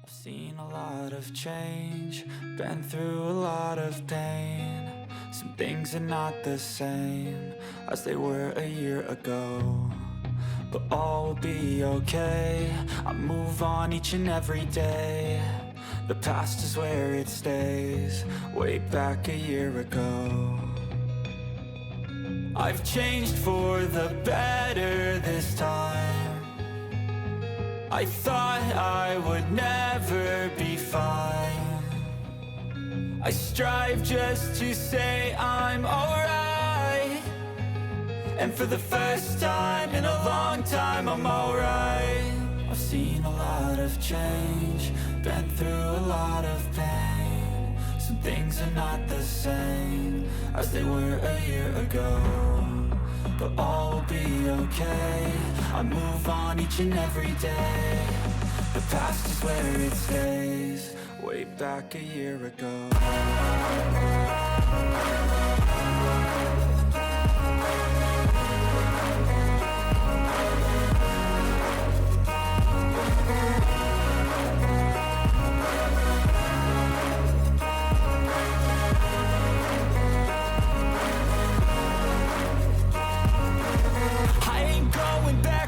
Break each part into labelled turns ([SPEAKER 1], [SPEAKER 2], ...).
[SPEAKER 1] I've seen a lot of change, been through a lot of pain. Some things are not the same as they were a year ago, but all will be okay. I move on each and every day. The past is where it stays, way back a year ago. I've changed for the better this time. I thought I would never be fine. I strive just to say I'm alright, and for the first time in a long time I'm alright. I've seen a lot of change, been through a lot of pain. Some things are not the same as they were a year ago, but all will be okay. I move on each and every day. The past is where it stays, way back a year ago.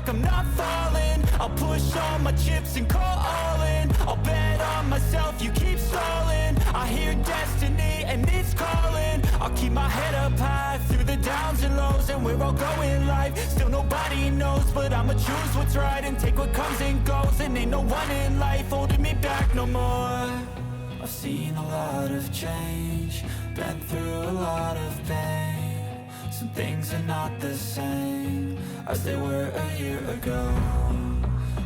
[SPEAKER 1] I'm not falling, I'll push all my chips and call all in. I'll bet on myself, you keep stalling. I hear destiny and it's calling. I'll keep my head up high through the downs and lows, and we're all going in life. Still nobody knows, but I'ma choose what's right and take what comes and goes. And ain't no one in life holding me back no more. I've seen a lot of change, been through a lot of pain. Some things are not the same as they were a year ago,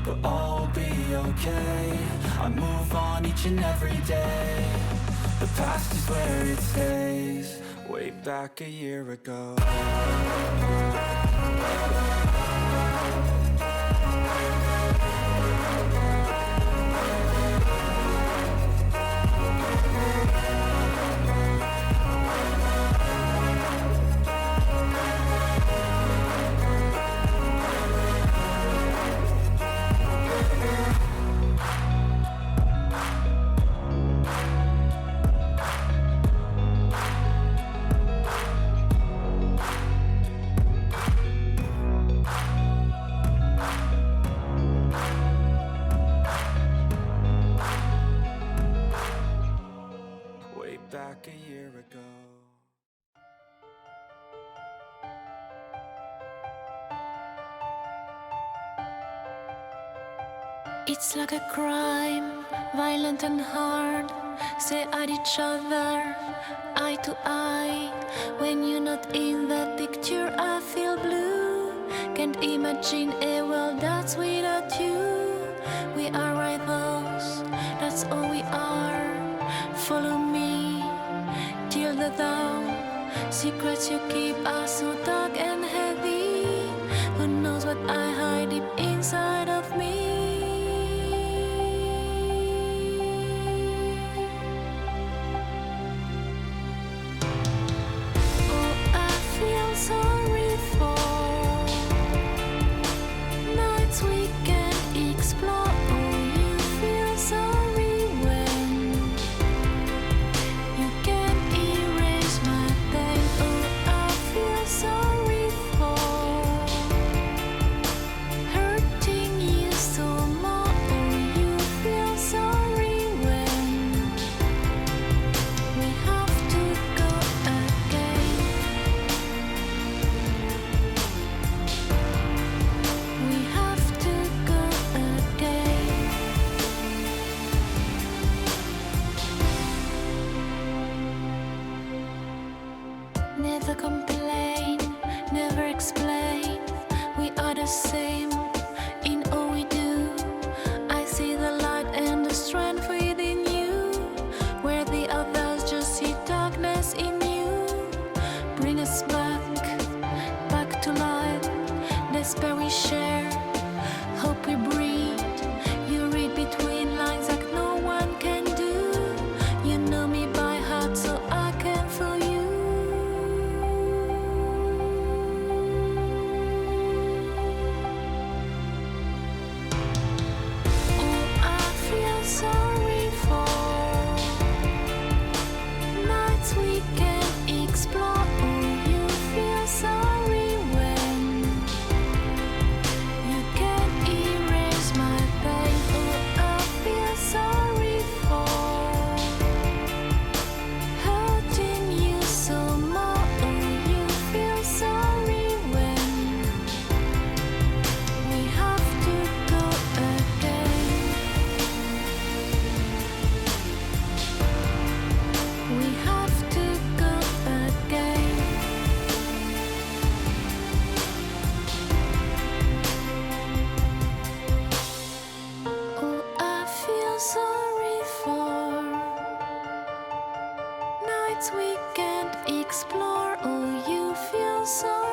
[SPEAKER 1] but all will be okay. I move on each and every day. The past is where it stays, way back a year ago. Back a year ago.
[SPEAKER 2] It's like a crime, violent and hard. Stare at each other, eye to eye. When you're not in that picture, I feel blue. Can't imagine a world that's without you. We are rivals, that's all we are. Follow me till the dawn. Secrets you keep are so dark and heavy. Who knows what I hide deep inside of me? Oh, I feel sorry for nights we can't explore. Oh, you feel sorry when you can't erase my pain. Oh, I feel sorry sorry for. Nights we can't explore. Oh, you feel sorry.